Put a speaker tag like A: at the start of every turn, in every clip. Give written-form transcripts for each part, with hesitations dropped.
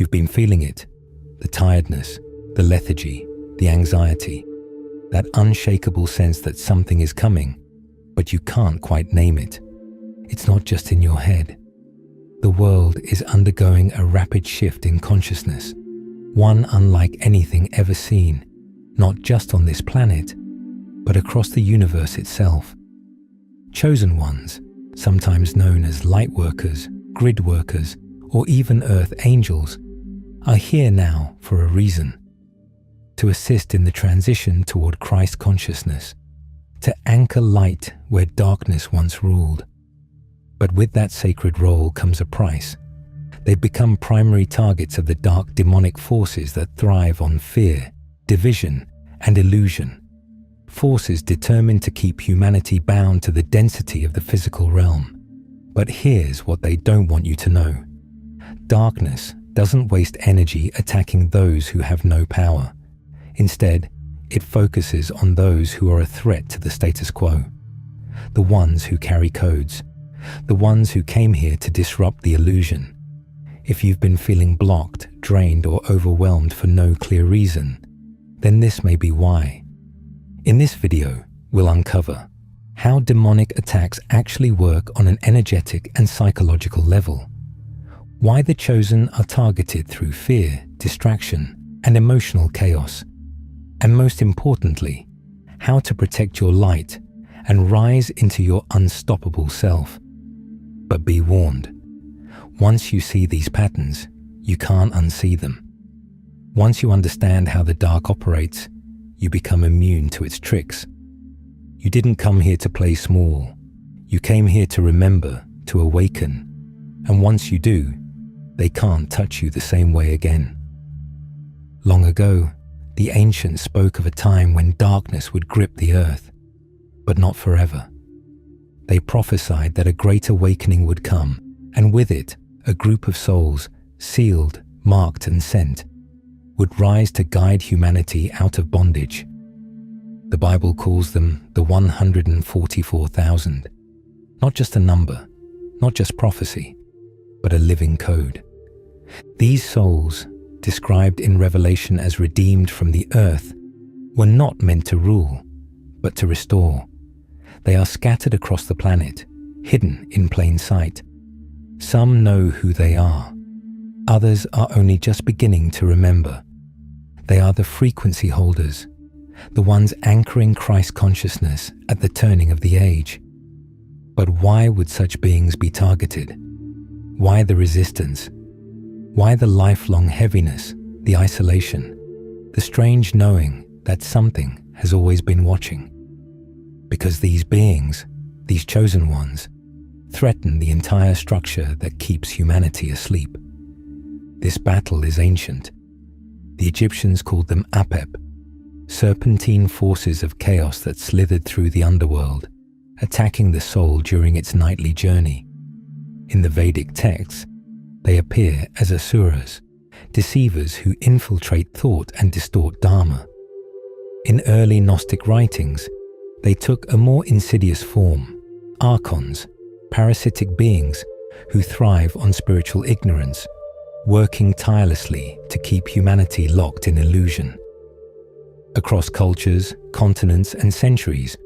A: You've been feeling it, the tiredness, the lethargy, the anxiety, that unshakable sense that something is coming, but you can't quite name it. It's not just in your head. The world is undergoing a rapid shift in consciousness, one unlike anything ever seen, not just on this planet, but across the universe itself. Chosen ones, sometimes known as light workers, grid workers, or even earth angels, are here now for a reason: to assist in the transition toward Christ consciousness, to anchor light where darkness once ruled. But with that sacred role comes a price. They've become primary targets of the dark demonic forces that thrive on fear, division, and illusion. Forces determined to keep humanity bound to the density of the physical realm. But here's what they don't want you to know. Darkness doesn't waste energy attacking those who have no power. Instead, it focuses on those who are a threat to the status quo. The ones who carry codes. The ones who came here to disrupt the illusion. If you've been feeling blocked, drained, or overwhelmed for no clear reason, then this may be why. In this video, we'll uncover how demonic attacks actually work on an energetic and psychological level, why the chosen are targeted through fear, distraction, and emotional chaos, and most importantly, how to protect your light and rise into your unstoppable self. But be warned, once you see these patterns, you can't unsee them. Once you understand how the dark operates, you become immune to its tricks. You didn't come here to play small. You came here to remember, to awaken. And once you do, they can't touch you the same way again. Long ago, the ancients spoke of a time when darkness would grip the earth, but not forever. They prophesied that a great awakening would come, and with it, a group of souls, sealed, marked, and sent, would rise to guide humanity out of bondage. The Bible calls them the 144,000. Not just a number, not just prophecy, but a living code. These souls, described in Revelation as redeemed from the earth, were not meant to rule, but to restore. They are scattered across the planet, hidden in plain sight. Some know who they are. Others are only just beginning to remember. They are the frequency holders, the ones anchoring Christ consciousness at the turning of the age. But why would such beings be targeted? Why the resistance? Why the lifelong heaviness, the isolation, the strange knowing that something has always been watching? Because these beings, these chosen ones, threaten the entire structure that keeps humanity asleep. This battle is ancient. The Egyptians called them Apep, serpentine forces of chaos that slithered through the underworld, attacking the soul during its nightly journey. In the Vedic texts, they appear as asuras, deceivers who infiltrate thought and distort dharma. In early Gnostic writings, they took a more insidious form: archons, parasitic beings who thrive on spiritual ignorance, working tirelessly to keep humanity locked in illusion. Across cultures, continents, and centuries,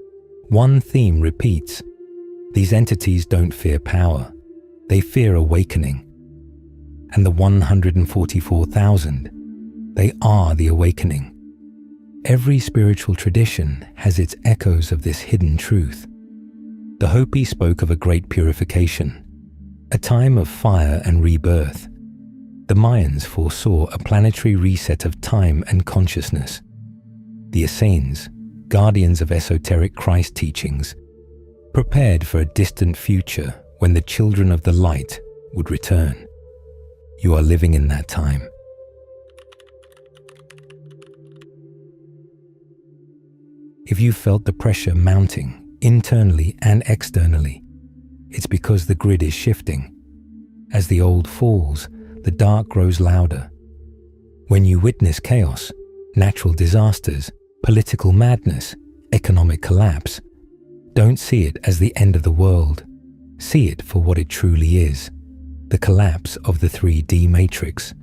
A: one theme repeats. These entities don't fear power, they fear awakening. And the 144,000, they are the awakening. Every spiritual tradition has its echoes of this hidden truth. The Hopi spoke of a great purification, a time of fire and rebirth. The Mayans foresaw a planetary reset of time and consciousness. The Essenes, guardians of esoteric Christ teachings, prepared for a distant future when the children of the light would return. You are living in that time. If you felt the pressure mounting internally and externally, it's because the grid is shifting. As the old falls, the dark grows louder. When you witness chaos, natural disasters, political madness, economic collapse, don't see it as the end of the world. See it for what it truly is: the collapse of the 3D matrix.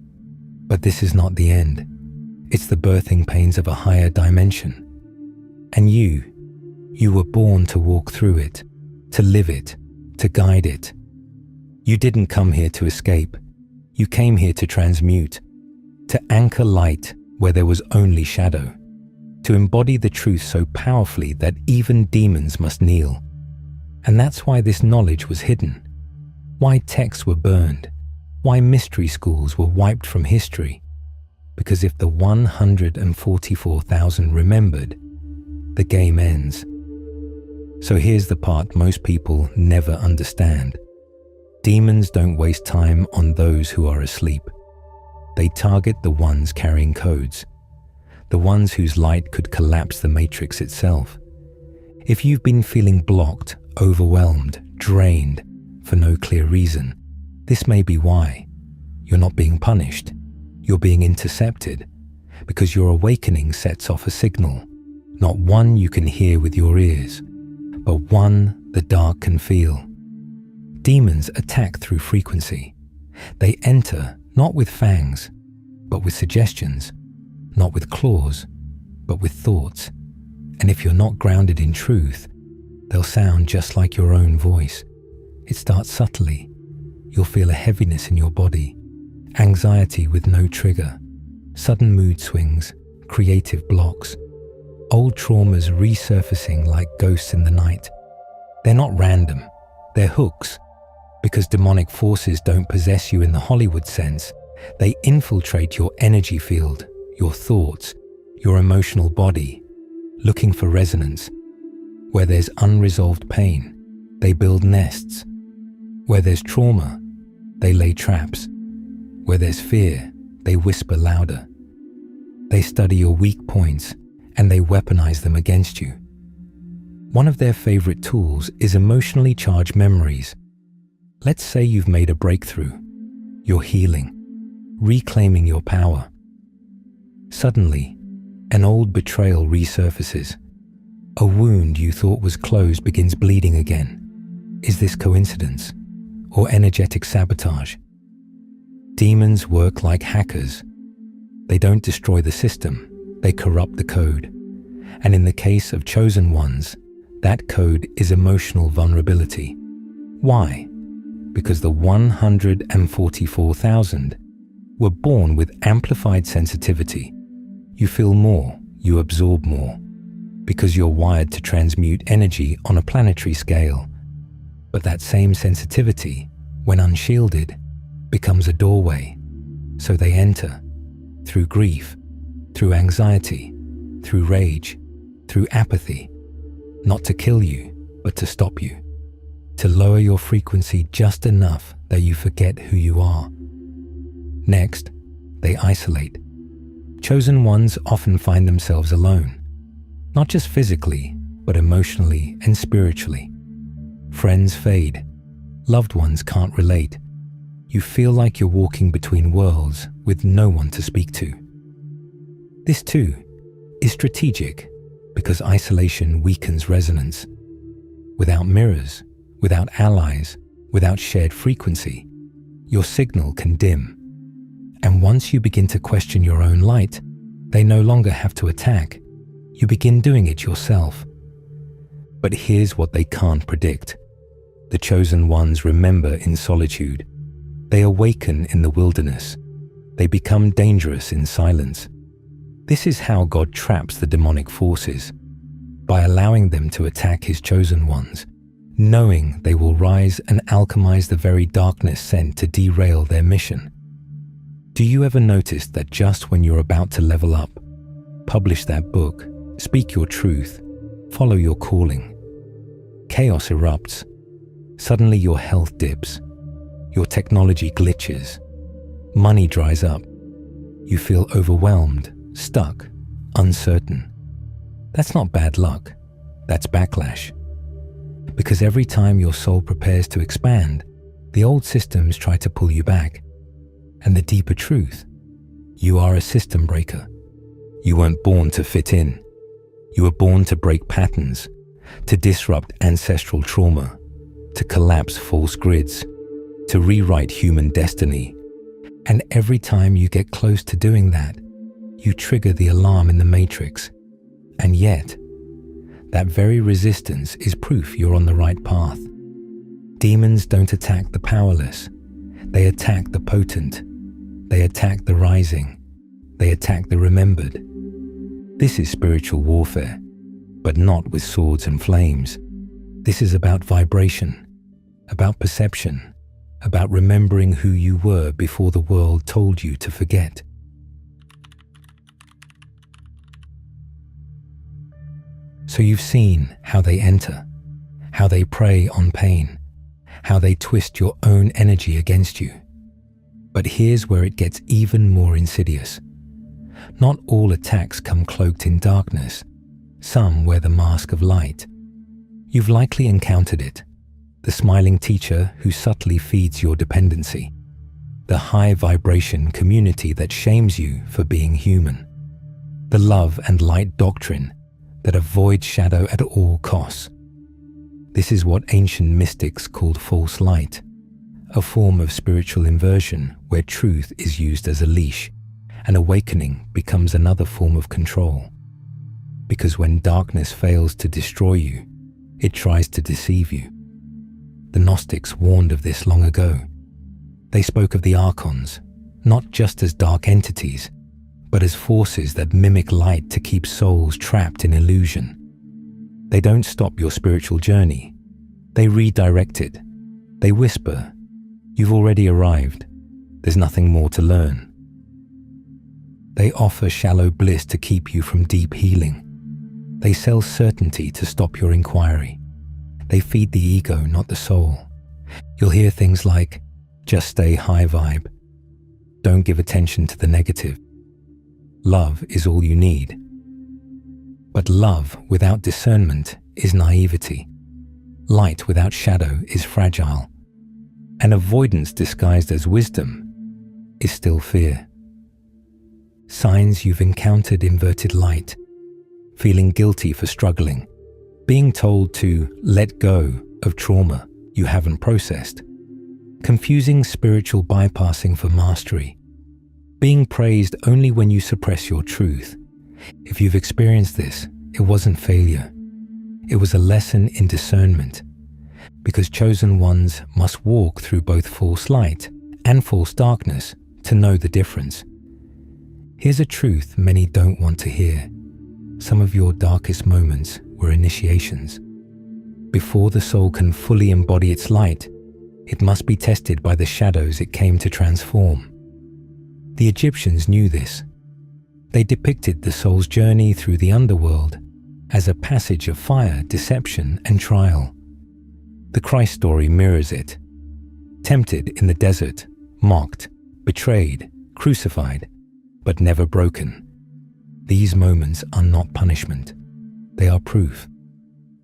A: But this is not the end. It's the birthing pains of a higher dimension. And you were born to walk through it, to live it, to guide it. You didn't come here to escape. You came here to transmute, to anchor light where there was only shadow, to embody the truth so powerfully that even demons must kneel. And that's why this knowledge was hidden, why texts were burned, why mystery schools were wiped from history. Because if the 144,000 remembered, the game ends. So here's the part most people never understand. Demons don't waste time on those who are asleep. They target the ones carrying codes, the ones whose light could collapse the matrix itself. If you've been feeling blocked, overwhelmed, drained for no clear reason, this may be why. You're not being punished. You're being intercepted, because your awakening sets off a signal, not one you can hear with your ears, but one the dark can feel. Demons attack through frequency. They enter not with fangs, but with suggestions, not with claws, but with thoughts. And if you're not grounded in truth, they'll sound just like your own voice. It starts subtly. You'll feel a heaviness in your body, anxiety with no trigger, sudden mood swings, creative blocks, old traumas resurfacing like ghosts in the night. They're not random, they're hooks, because demonic forces don't possess you in the Hollywood sense. They infiltrate your energy field, your thoughts, your emotional body, looking for resonance. Where there's unresolved pain, they build nests. Where there's trauma, they lay traps. Where there's fear, they whisper louder. They study your weak points and they weaponize them against you. One of their favorite tools is emotionally charged memories. Let's say you've made a breakthrough. You're healing, reclaiming your power. Suddenly, an old betrayal resurfaces. A wound you thought was closed begins bleeding again. Is this coincidence or energetic sabotage? Demons work like hackers. They don't destroy the system, they corrupt the code. And in the case of chosen ones, that code is emotional vulnerability. Why? Because the 144,000 were born with amplified sensitivity. You feel more, you absorb more, because you're wired to transmute energy on a planetary scale. But that same sensitivity, when unshielded, becomes a doorway. So they enter, through grief, through anxiety, through rage, through apathy, not to kill you, but to stop you, to lower your frequency just enough that you forget who you are. Next, they isolate. Chosen ones often find themselves alone, not just physically, but emotionally and spiritually. Friends fade. Loved ones can't relate. You feel like you're walking between worlds with no one to speak to. This too is strategic because isolation weakens resonance. Without mirrors, without allies, without shared frequency, your signal can dim. And once you begin to question your own light, they no longer have to attack. You begin doing it yourself. But here's what they can't predict. The chosen ones remember in solitude. They awaken in the wilderness. They become dangerous in silence. This is how God traps the demonic forces, by allowing them to attack his chosen ones, knowing they will rise and alchemize the very darkness sent to derail their mission. Do you ever notice that just when you're about to level up, publish that book, speak your truth, follow your calling, chaos erupts? Suddenly your health dips, your technology glitches, money dries up, you feel overwhelmed, stuck, uncertain. That's not bad luck, that's backlash. Because every time your soul prepares to expand, the old systems try to pull you back. And the deeper truth, you are a system breaker. You weren't born to fit in. You were born to break patterns, to disrupt ancestral trauma, to collapse false grids, to rewrite human destiny. And every time you get close to doing that, you trigger the alarm in the matrix. And yet, that very resistance is proof you're on the right path. Demons don't attack the powerless. They attack the potent. They attack the rising. They attack the remembered. This is spiritual warfare, but not with swords and flames. This is about vibration, about perception, about remembering who you were before the world told you to forget. So you've seen how they enter, how they prey on pain, how they twist your own energy against you. But here's where it gets even more insidious. Not all attacks come cloaked in darkness. Some wear the mask of light. You've likely encountered it. The smiling teacher who subtly feeds your dependency. The high vibration community that shames you for being human. The love and light doctrine that avoids shadow at all costs. This is what ancient mystics called false light, a form of spiritual inversion where truth is used as a leash and awakening becomes another form of control. Because when darkness fails to destroy you, it tries to deceive you. The Gnostics warned of this long ago. They spoke of the archons, not just as dark entities, but as forces that mimic light to keep souls trapped in illusion. They don't stop your spiritual journey. They redirect it. They whisper, "You've already arrived. There's nothing more to learn." They offer shallow bliss to keep you from deep healing. They sell certainty to stop your inquiry. They feed the ego, not the soul. You'll hear things like, "Just stay high vibe. Don't give attention to the negative. Love is all you need." But love without discernment is naivety. Light without shadow is fragile. And avoidance disguised as wisdom is still fear. Signs you've encountered inverted light, feeling guilty for struggling, being told to let go of trauma you haven't processed, confusing spiritual bypassing for mastery, being praised only when you suppress your truth. If you've experienced this, it wasn't failure. It was a lesson in discernment, because chosen ones must walk through both false light and false darkness to know the difference. Here's a truth many don't want to hear. Some of your darkest moments were initiations. Before the soul can fully embody its light, it must be tested by the shadows it came to transform. The Egyptians knew this. They depicted the soul's journey through the underworld as a passage of fire, deception, and trial. The Christ story mirrors it. Tempted in the desert, mocked, betrayed, crucified, but never broken. These moments are not punishment. They are proof.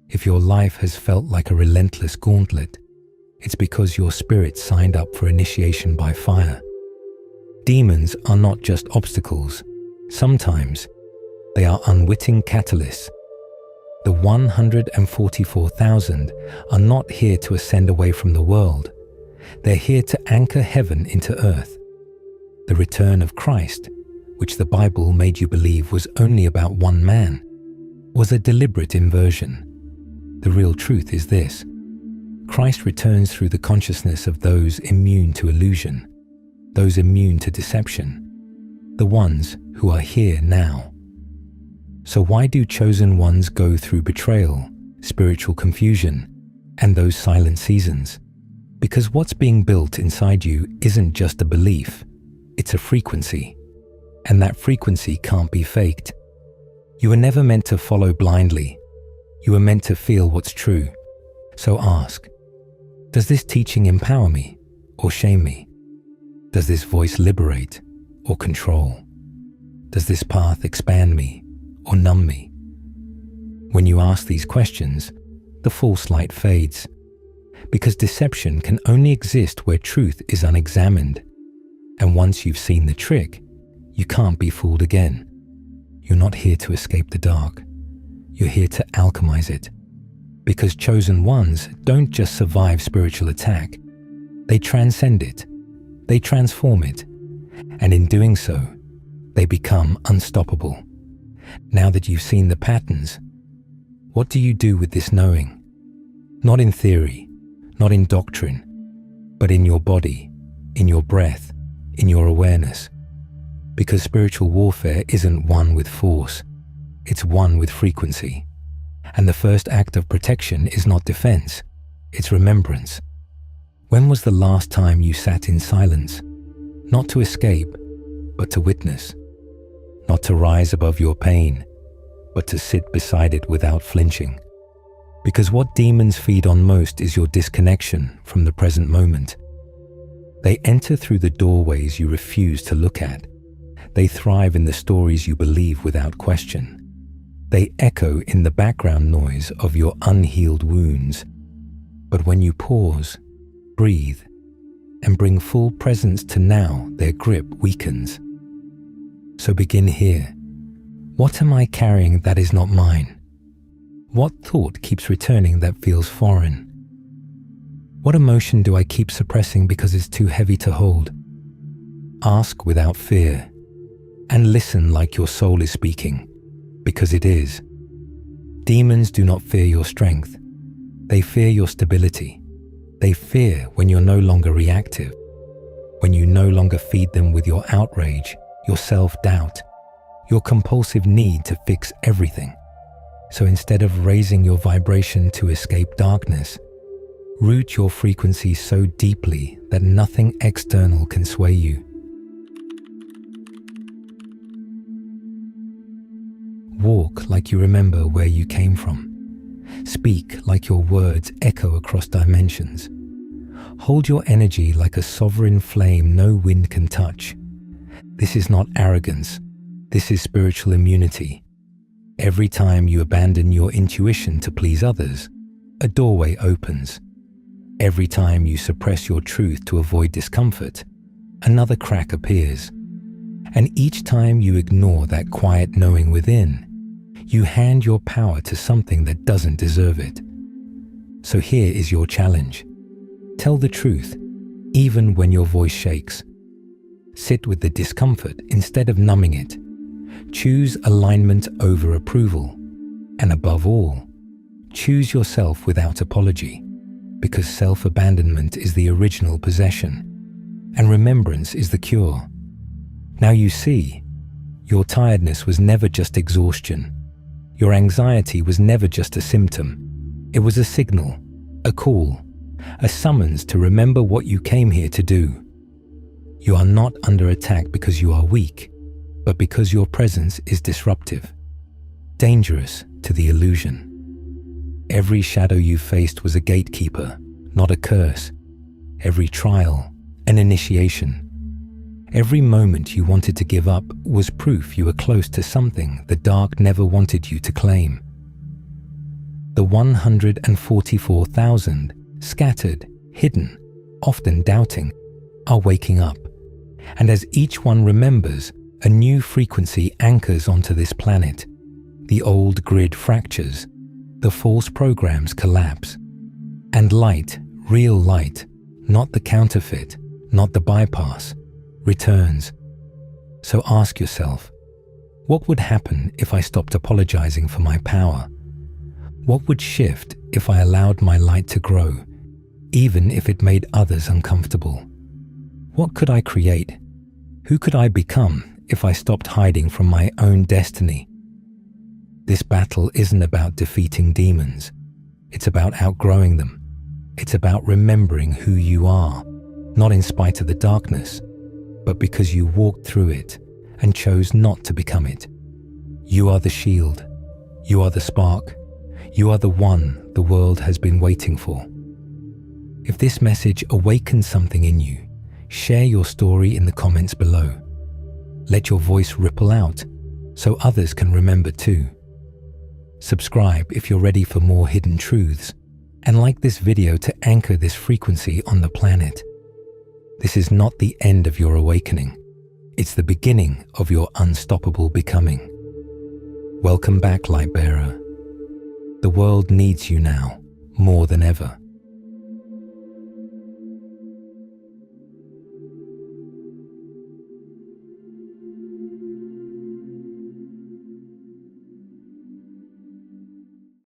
A: If your life has felt like a relentless gauntlet, it's because your spirit signed up for initiation by fire. Demons are not just obstacles. Sometimes they are unwitting catalysts. The 144,000 are not here to ascend away from the world. They're here to anchor heaven into earth. The return of Christ, which the Bible made you believe was only about one man, was a deliberate inversion. The real truth is this: Christ returns through the consciousness of those immune to illusion, those immune to deception, the ones who are here now. So why do chosen ones go through betrayal, spiritual confusion, and those silent seasons? Because what's being built inside you isn't just a belief, it's a frequency. And that frequency can't be faked. You were never meant to follow blindly. You were meant to feel what's true. So ask, does this teaching empower me or shame me? Does this voice liberate or control? Does this path expand me or numb me? When you ask these questions, the false light fades, because deception can only exist where truth is unexamined. And once you've seen the trick, you can't be fooled again. You're not here to escape the dark. You're here to alchemize it. Because chosen ones don't just survive spiritual attack. They transcend it. They transform it. And in doing so, they become unstoppable. Now that you've seen the patterns, what do you do with this knowing? Not in theory, not in doctrine, but in your body, in your breath, in your awareness. Because spiritual warfare isn't won with force, it's won with frequency. And the first act of protection is not defense, it's remembrance. When was the last time you sat in silence? Not to escape, but to witness. Not to rise above your pain, but to sit beside it without flinching. Because what demons feed on most is your disconnection from the present moment. They enter through the doorways you refuse to look at. They thrive in the stories you believe without question. They echo in the background noise of your unhealed wounds. But when you pause, breathe, and bring full presence to now, their grip weakens. So begin here. What am I carrying that is not mine? What thought keeps returning that feels foreign? What emotion do I keep suppressing because it's too heavy to hold? Ask without fear, and listen like your soul is speaking, because it is. Demons do not fear your strength. They fear your stability. They fear when you're no longer reactive, when you no longer feed them with your outrage, your self-doubt, your compulsive need to fix everything. So instead of raising your vibration to escape darkness, root your frequency so deeply that nothing external can sway you. Walk like you remember where you came from. Speak like your words echo across dimensions. Hold your energy like a sovereign flame no wind can touch. This is not arrogance. This is spiritual immunity. Every time you abandon your intuition to please others, a doorway opens. Every time you suppress your truth to avoid discomfort, another crack appears. And each time you ignore that quiet knowing within, you hand your power to something that doesn't deserve it. So here is your challenge. Tell the truth, even when your voice shakes. Sit with the discomfort instead of numbing it. Choose alignment over approval. And above all, choose yourself without apology, because self-abandonment is the original possession, and remembrance is the cure. Now you see, your tiredness was never just exhaustion. Your anxiety was never just a symptom. It was a signal, a call, a summons to remember what you came here to do. You are not under attack because you are weak, but because your presence is disruptive, dangerous to the illusion. Every shadow you faced was a gatekeeper, not a curse. Every trial, an initiation. Every moment you wanted to give up was proof you were close to something the dark never wanted you to claim. The 144,000, scattered, hidden, often doubting, are waking up. And as each one remembers, a new frequency anchors onto this planet. The old grid fractures, the false programs collapse. And light, real light, not the counterfeit, not the bypass, returns. So ask yourself, what would happen if I stopped apologizing for my power? What would shift if I allowed my light to grow, even if it made others uncomfortable? What could I create? Who could I become if I stopped hiding from my own destiny? This battle isn't about defeating demons. It's about outgrowing them. It's about remembering who you are, not in spite of the darkness, but because you walked through it and chose not to become it. You are the shield. You are the spark. You are the one the world has been waiting for. If this message awakens something in you, share your story in the comments below. Let your voice ripple out so others can remember too. Subscribe if you're ready for more hidden truths, and like this video to anchor this frequency on the planet. This is not the end of your awakening. It's the beginning of your unstoppable becoming. Welcome back, Lightbearer. The world needs you now more than ever.